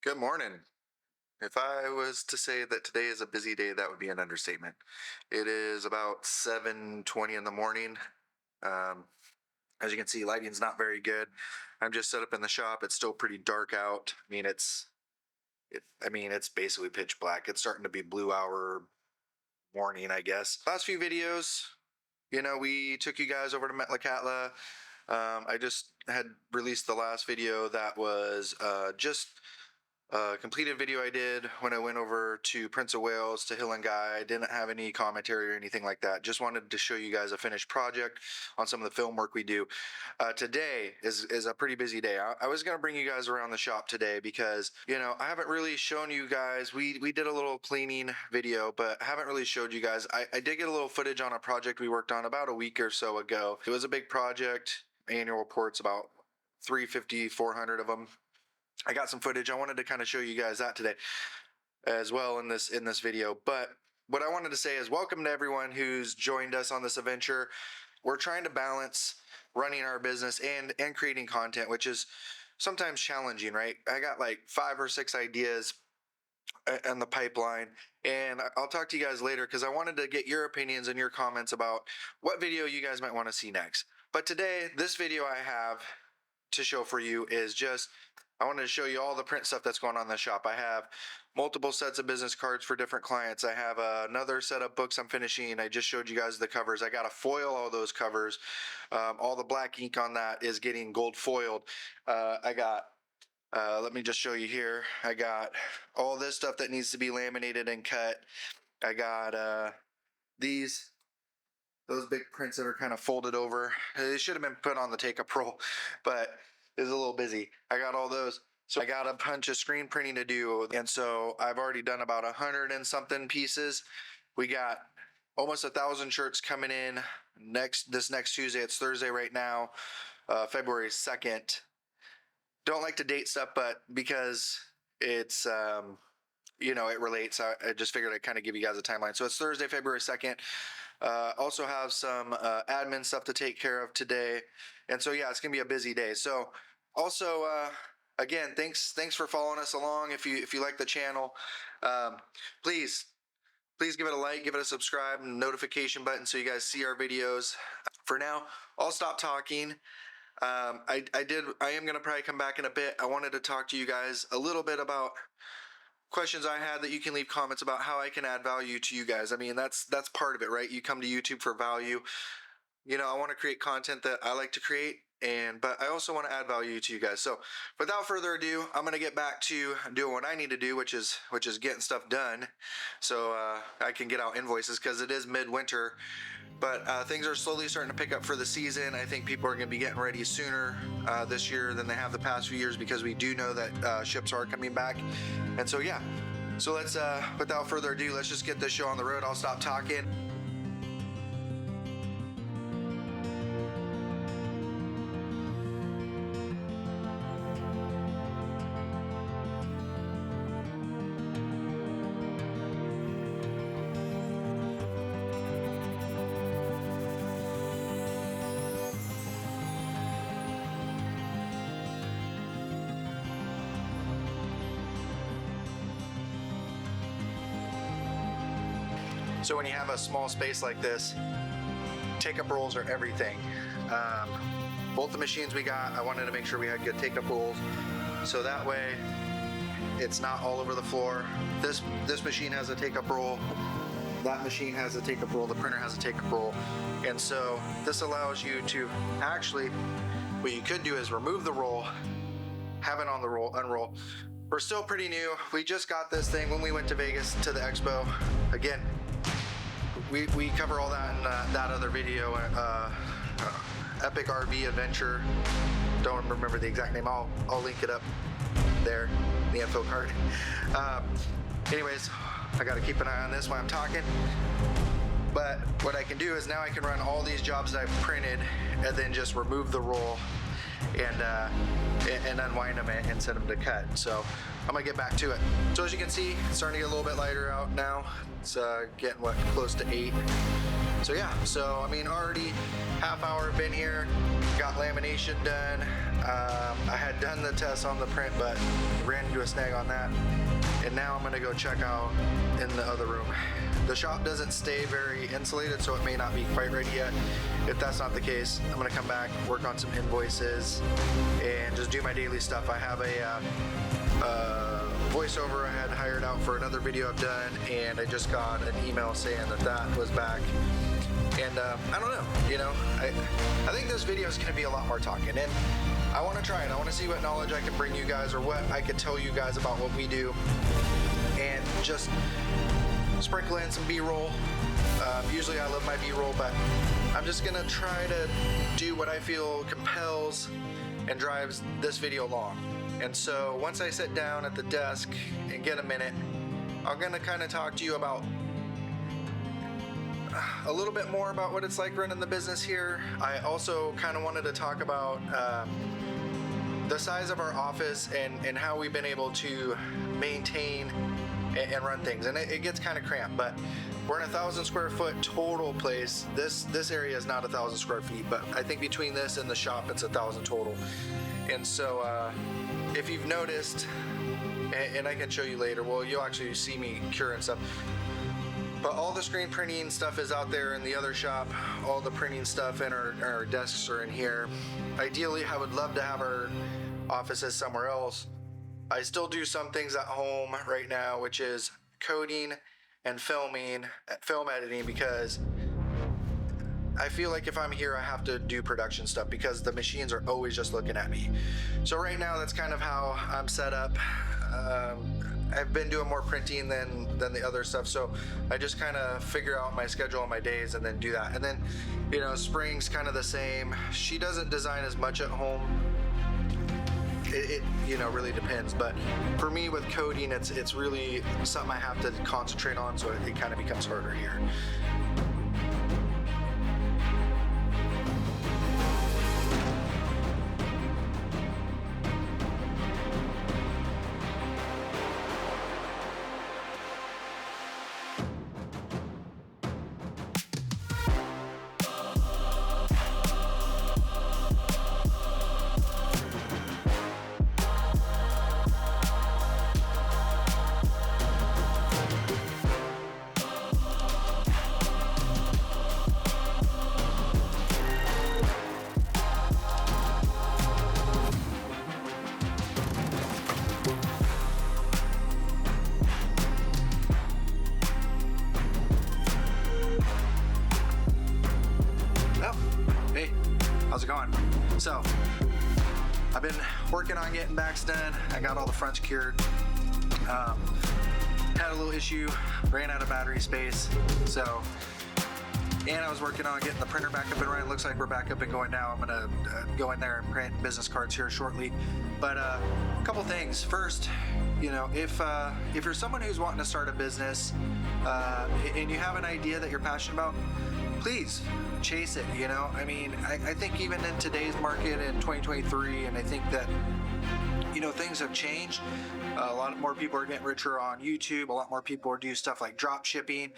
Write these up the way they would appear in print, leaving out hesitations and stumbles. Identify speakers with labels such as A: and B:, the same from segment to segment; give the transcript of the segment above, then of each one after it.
A: Good morning. If I was to say that today is a busy day, that would be an understatement. It is about 7:20 in the morning. Um, as you can see, lighting's not very good. I'm just set up in the shop. It's still pretty dark out. It's basically pitch black. It's starting to be blue hour morning, I guess. Last few videos, we took you guys over to Metlakatla. I just had released the last video that was just a completed video I did when I went over to Prince of Wales to Hill and Guy. I didn't have any commentary or anything like that. Just wanted to show you guys a finished project on some of the film work we do. Today is a pretty busy day. I was going to bring you guys around the shop today because, I haven't really shown you guys. We did a little cleaning video, but I haven't really showed you guys. I did get a little footage on a project we worked on about a week or so ago. It was a big project. Annual reports, about 350, 400 of them. I got some footage. I wanted to kind of show you guys that today as well in this video. But what I wanted to say is welcome to everyone who's joined us on this adventure. We're trying to balance running our business and creating content, which is sometimes challenging, right? I got like 5 or 6 ideas in the pipeline, and I'll talk to you guys later because I wanted to get your opinions and your comments about what video you guys might want to see next. But today, this video I have to show for you is just, I wanted to show you all the print stuff that's going on in the shop. I have multiple sets of business cards for different clients. I have another set of books I'm finishing. I just showed you guys the covers. I got to foil all those covers. All the black ink on that is getting gold foiled. Let me just show you here. I got all this stuff that needs to be laminated and cut. I got those big prints that are kind of folded over. They should have been put on the take-up roll, but it was a little busy. I got all those. So I got a bunch of screen printing to do. And so I've already done about 100 and something pieces. We got almost 1,000 shirts coming in this next Tuesday. It's Thursday right now, February 2nd. Don't like to date stuff, but because it's, it relates, I just figured I'd kind of give you guys a timeline. So it's Thursday, February 2nd. Also have some admin stuff to take care of today. And so, yeah, it's going to be a busy day. So also, again, thanks for following us along. If you like the channel, please give it a like, give it a subscribe and notification button so you guys see our videos. For now, I'll stop talking. I am going to probably come back in a bit. I wanted to talk to you guys a little bit about questions I had that you can leave comments about how I can add value to you guys. I mean, that's part of it, right? You come to YouTube for value. I want to create content that I like to create, but I also want to add value to you guys. So without further ado, I'm going to get back to doing what I need to do, which is getting stuff done so I can get out invoices because it is midwinter. But things are slowly starting to pick up for the season. I think people are going to be getting ready sooner this year than they have the past few years because we do know that ships are coming back. And so, yeah. So let's, without further ado, let's just get this show on the road. I'll stop talking. So when you have a small space like this, take-up rolls are everything. Both the machines we got, I wanted to make sure we had good take-up rolls, so that way it's not all over the floor. This machine has a take-up roll, that machine has a take-up roll, the printer has a take-up roll, and so this allows you to actually, what you could do is remove the roll, have it on the roll, unroll. We're still pretty new. We just got this thing when we went to Vegas to the expo. Again, we cover all that in that other video, Epic RV Adventure. Don't remember the exact name. I'll link it up there, the info card. Anyways, I got to keep an eye on this while I'm talking. But what I can do is now I can run all these jobs that I've printed and then just remove the roll and unwind them and send them to cut. So I'm gonna get back to it. So as you can see, it's starting to get a little bit lighter out now. It's getting close to 8. So yeah, so I mean, already half hour been here, got lamination done. I had done the test on the print, but ran into a snag on that. And now I'm gonna go check out in the other room. The shop doesn't stay very insulated, so it may not be quite ready yet. If that's not the case, I'm gonna come back, work on some invoices, and just do my daily stuff. I have a voiceover I had hired out for another video I've done, and I just got an email saying that that was back. And I don't know, I think this video is going to be a lot more talking, and I want to try it. I want to see what knowledge I can bring you guys, or what I could tell you guys about what we do, and just sprinkle in some B-roll. Usually I love my B-roll, but I'm just going to try to do what I feel compels and drives this video along. And so once I sit down at the desk and get a minute, I'm going to kind of talk to you about a little bit more about what it's like running the business here. I also kind of wanted to talk about the size of our office and how we've been able to maintain and run things. And it gets kind of cramped, but we're in 1,000 square foot total place. This area is not 1,000 square feet, but I think between this and the shop, it's 1,000 total. And so if you've noticed, and I can show you later, well, you'll actually see me curing stuff. But all the screen printing stuff is out there in the other shop. All the printing stuff in our desks are in here. Ideally, I would love to have our offices somewhere else. I still do some things at home right now, which is coding and film editing, because I feel like if I'm here, I have to do production stuff because the machines are always just looking at me. So right now, that's kind of how I'm set up. I've been doing more printing than the other stuff, so I just kind of figure out my schedule on my days and then do that. And then, Spring's kind of the same. She doesn't design as much at home. It really depends. But for me with coding, it's really something I have to concentrate on, so it kind of becomes harder here. How's it going? So, I've been working on getting backs done. I got all the fronts cured. Had a little issue, ran out of battery space. So, and I was working on getting the printer back up and running. Looks like we're back up and going now. I'm gonna go in there and print business cards here shortly. But a couple things. First, if you're someone who's wanting to start a business and you have an idea that you're passionate about, please chase it. I think even in today's market in 2023, and I think that things have changed. A lot more people are getting richer on YouTube. A lot more people are doing stuff like drop shipping.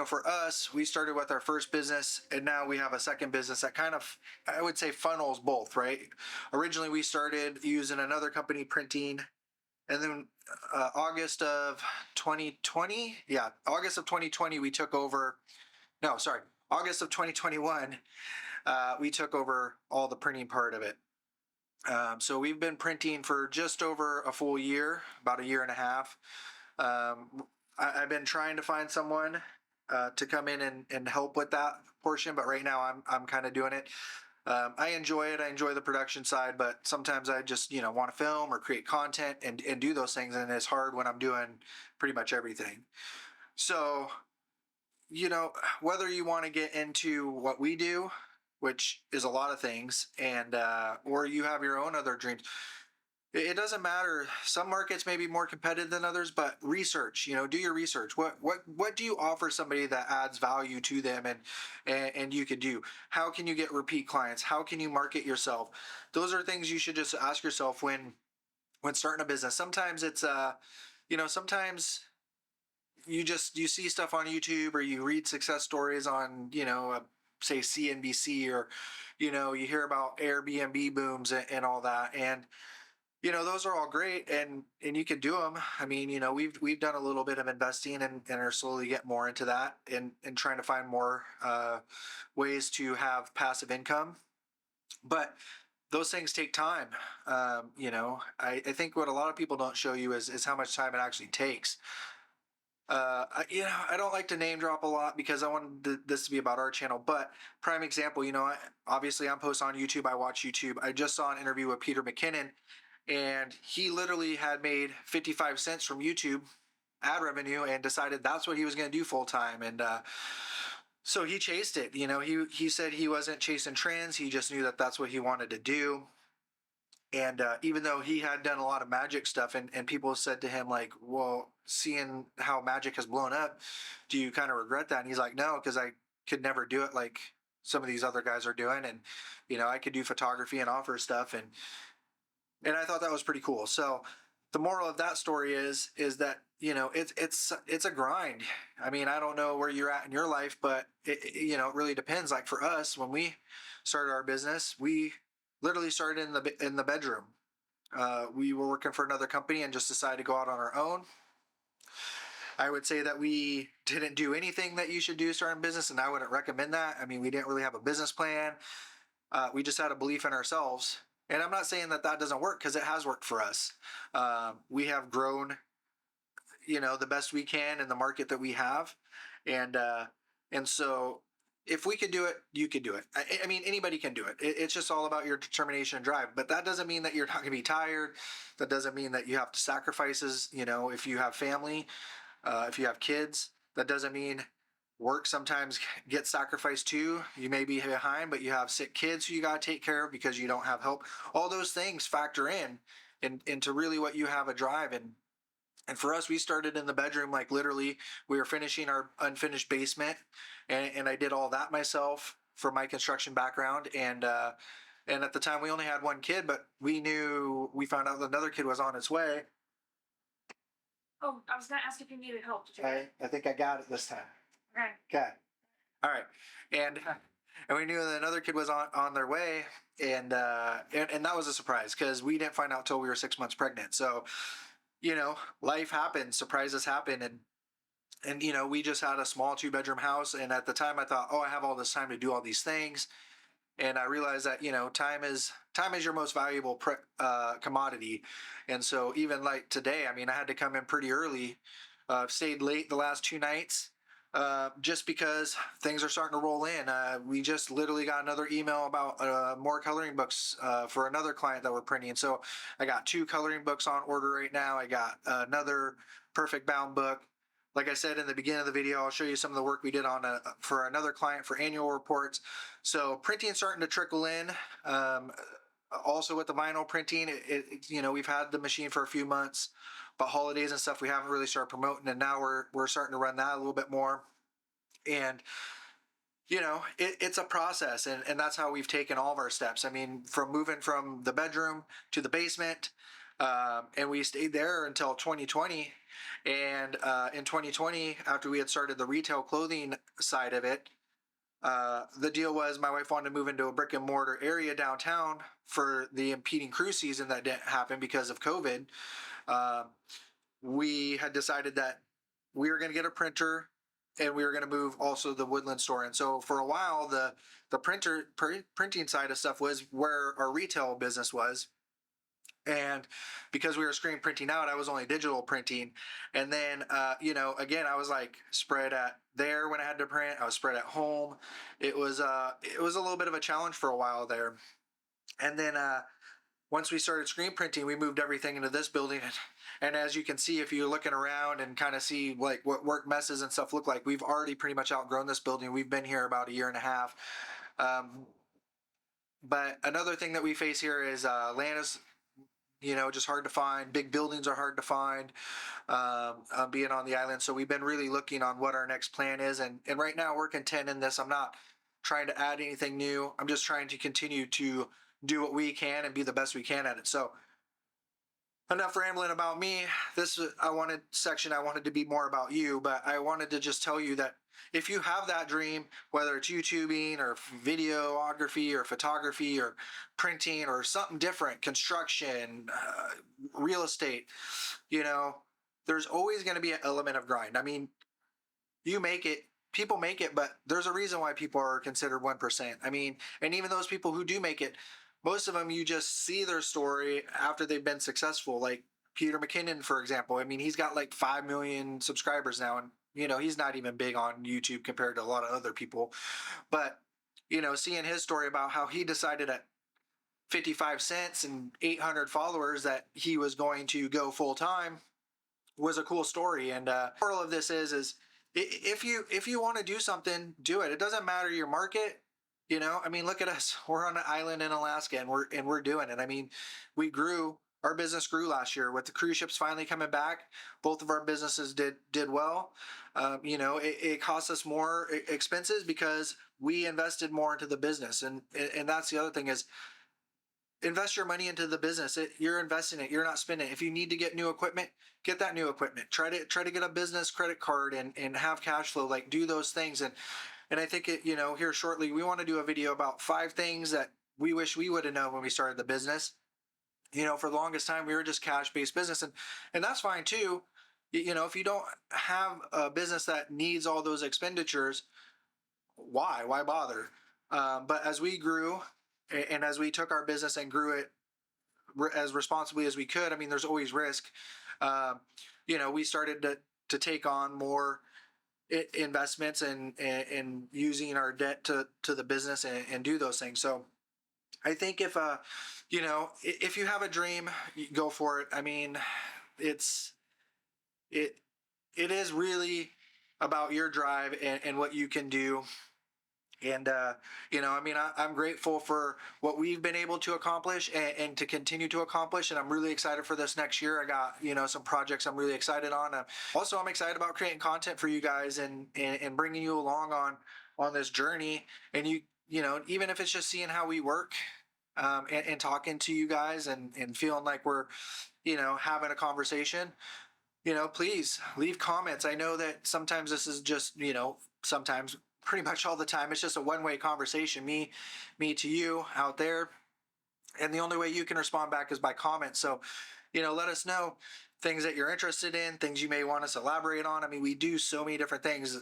A: For us, we started with our first business, and now we have a second business that kind of, I would say, funnels both, right? Originally, we started using another company printing, and then August of 2020, we took over. No, sorry. August of 2021, we took over all the printing part of it. So we've been printing for just over a full year, about a year and a half. I've been trying to find someone to come in and help with that portion, but right now I'm kind of doing it. I enjoy it. I enjoy the production side, but sometimes I just want to film or create content and do those things, and it's hard when I'm doing pretty much everything. So whether you want to get into what we do, which is a lot of things, and or you have your own other dreams, it doesn't matter. Some markets may be more competitive than others, but research, do your research. What do you offer somebody that adds value to them and you could do? How can you get repeat clients? How can you market yourself? Those are things you should just ask yourself when starting a business. Sometimes it's sometimes you see stuff on YouTube, or you read success stories on say CNBC, or, you hear about Airbnb booms and all that. And, those are all great, and you can do them. I mean, we've done a little bit of investing, and are slowly getting more into that, and trying to find more ways to have passive income. But those things take time. I think what a lot of people don't show you is how much time it actually takes. I don't like to name drop a lot because I wanted this to be about our channel. But prime example, obviously I'm posting on YouTube. I watch YouTube. I just saw an interview with Peter McKinnon, and he literally had made 55 cents from YouTube ad revenue and decided that's what he was going to do full time. And so he chased it. He said he wasn't chasing trends. He just knew that that's what he wanted to do. And even though he had done a lot of magic stuff, and people said to him, like, well, seeing how magic has blown up, do you kind of regret that? And he's like, no, because I could never do it like some of these other guys are doing. And, I could do photography and offer stuff. And I thought that was pretty cool. So the moral of that story is that, it's a grind. I mean, I don't know where you're at in your life, but it really depends. Like for us, when we started our business, we literally started in the bedroom. We were working for another company and just decided to go out on our own. I would say that we didn't do anything that you should do starting a business, and I wouldn't recommend that. I mean, we didn't really have a business plan. We just had a belief in ourselves. And I'm not saying that doesn't work, because it has worked for us. We have grown, the best we can in the market that we have. And so if we could do it, you could do it. I mean, anybody can do it. It's just all about your determination and drive. But that doesn't mean that you're not going to be tired. That doesn't mean that you have to sacrifices, if you have family, if you have kids. That doesn't mean work sometimes gets sacrificed too. You may be behind, but you have sick kids who you got to take care of because you don't have help. All those things factor into really what you have a drive. And for us, we started in the bedroom. Like literally, we were finishing our unfinished basement, and I did all that myself for my construction background. And at the time, we only had one kid, but we found out that another kid was on its way.
B: Oh, I was going to ask if you needed help.
A: Okay, I think I got it this time.
B: Okay.
A: All right. And we knew that another kid was on their way, and that was a surprise because we didn't find out till we were 6 months pregnant. So, life happens, surprises happen, and we just had a small 2-bedroom house, and at the time I thought, oh, I have all this time to do all these things, and I realized that time is your most valuable commodity. And so even like today, I mean, I had to come in pretty early. Stayed late the last 2 nights. Just because things are starting to roll in. We just literally got another email about more coloring books for another client that we're printing. So I got 2 coloring books on order right now. I got another perfect bound book. Like I said in the beginning of the video, I'll show you some of the work we did on for another client for annual reports. So printing starting to trickle in. Also with the vinyl printing, we've had the machine for a few months, but holidays and stuff we haven't really started promoting, and now we're starting to run that a little bit more. And it's a process, and that's how we've taken all of our steps. I mean, from moving from the bedroom to the basement, and we stayed there until 2020. And in 2020, after we had started the retail clothing side of it, the deal was my wife wanted to move into a brick and mortar area downtown for the impeding cruise season that didn't happen because of COVID. We had decided that we were going to get a printer, and we were going to move also the Woodland store. And so for a while, the printing side of stuff was where our retail business was. And because we were screen printing out, I was only digital printing. And then, again, I was like spread at there when I had to print. I was spread at home. It was a little bit of a challenge for a while there. And then once we started screen printing, we moved everything into this building. And as you can see, if you're looking around and kind of see like what work messes and stuff look like, we've already pretty much outgrown this building. We've been here about 1.5 years. But another thing that we face here is land is just hard to find. Big buildings are hard to find, being on the island. So we've been really looking on what our next plan is. And right now we're content in this. I'm not trying to add anything new. I'm just trying to continue to do what we can and be the best we can at it. So enough rambling about me. I wanted to be more about you, but I wanted to just tell you that, if you have that dream, whether it's YouTubing or videography or photography or printing or something different, construction, real estate, you know, there's always going to be an element of grind. I mean, you make it, people make it, but there's a reason why people are considered 1%. I mean, and even those people who do make it, most of them, you just see their story after they've been successful. Like Peter McKinnon, for example. I mean, he's got like 5 million subscribers now, and you know, he's not even big on YouTube compared to a lot of other people. But you know, seeing his story about how he decided at 55 cents and 800 followers that he was going to go full time was a cool story. And moral of this is if you want to do something, do it. It doesn't matter your market. You know, I mean, look at us. We're on an island in Alaska, and we're doing it. I mean, we grew. Our business grew last year with the cruise ships finally coming back. Both of our businesses did well. You know, it cost us more expenses because we invested more into the business, and that's the other thing is invest your money into the business. You're investing it. You're not spending it. If you need to get new equipment, get that new equipment. Try to get a business credit card and have cash flow. Like do those things. And I think you know, here shortly we want to do a video about 5 things that we wish we would have known when we started the business. You know, for the longest time we were just cash based business, and that's fine too. You know, if you don't have a business that needs all those expenditures, why bother? But as we grew and as we took our business and grew it as responsibly as we could, I mean, there's always risk. You know, we started to take on more investments and using our debt to the business and do those things. So I think if you know, if you have a dream, go for it. I mean, it is really about your drive and what you can do. And you know, I mean, I'm grateful for what we've been able to accomplish and to continue to accomplish. And I'm really excited for this next year. I got, you know, some projects I'm really excited on. Also, I'm excited about creating content for you guys and bringing you along on this journey. And you know, even if it's just seeing how we work, and talking to you guys and feeling like we're, you know, having a conversation, you know, please leave comments. I know that sometimes this is just, you know, sometimes pretty much all the time, it's just a one-way conversation, me to you out there. And the only way you can respond back is by comments. So, you know, let us know things that you're interested in, things you may want us to elaborate on. I mean, we do so many different things,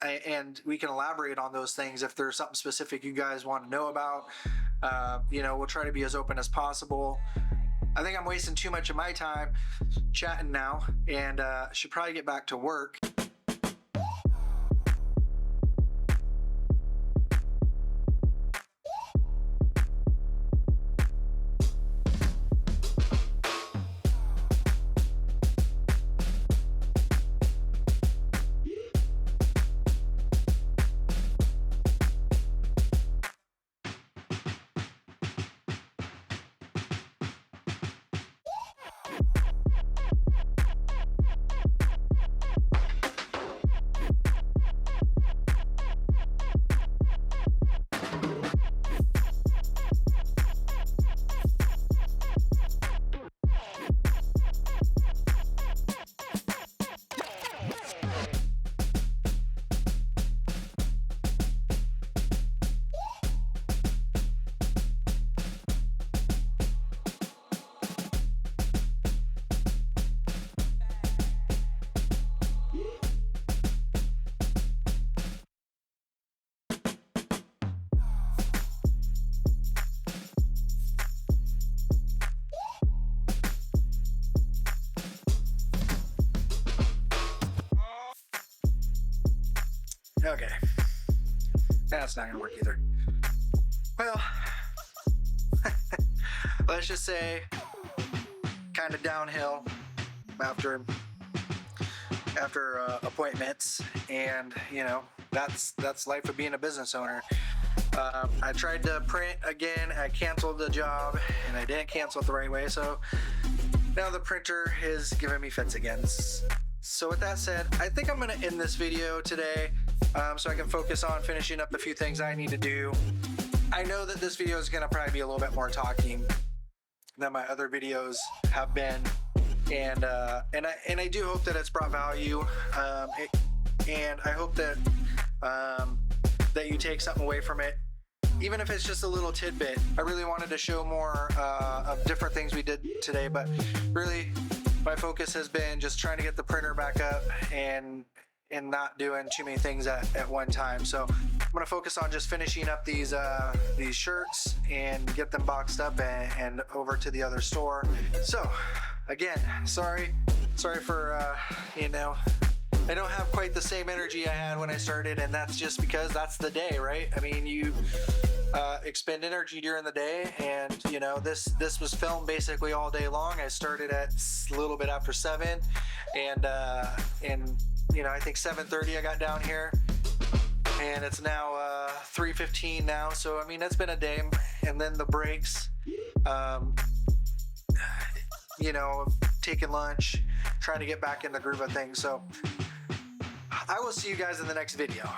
A: and we can elaborate on those things if there's something specific you guys want to know about. You know, we'll try to be as open as possible. I think I'm wasting too much of my time chatting now, and should probably get back to work. Okay. That's not going to work either. Well, let's just say kind of downhill after appointments, and you know, that's life of being a business owner. I tried to print again. I canceled the job, and I didn't cancel it the right way, so now the printer is giving me fits again. So with that said, I think I'm going to end this video today, so I can focus on finishing up the few things I need to do. I know that this video is going to probably be a little bit more talking than my other videos have been, and I do hope that it's brought value, and I hope that that you take something away from it, even if it's just a little tidbit. I really wanted to show more of different things we did today, but really my focus has been just trying to get the printer back up and not doing too many things at one time. So I'm gonna focus on just finishing up these shirts and get them boxed up and over to the other store. So again, sorry for I don't have quite the same energy I had when I started, and that's just because that's the day, right? I mean, you expend energy during the day, and this was filmed basically all day long. I started at a little bit after 7, and I think 7:30 I got down here, and it's now 3:15 now. So I mean, it's been a day, and then the breaks, taking lunch, trying to get back in the groove of things. So I will see you guys in the next video.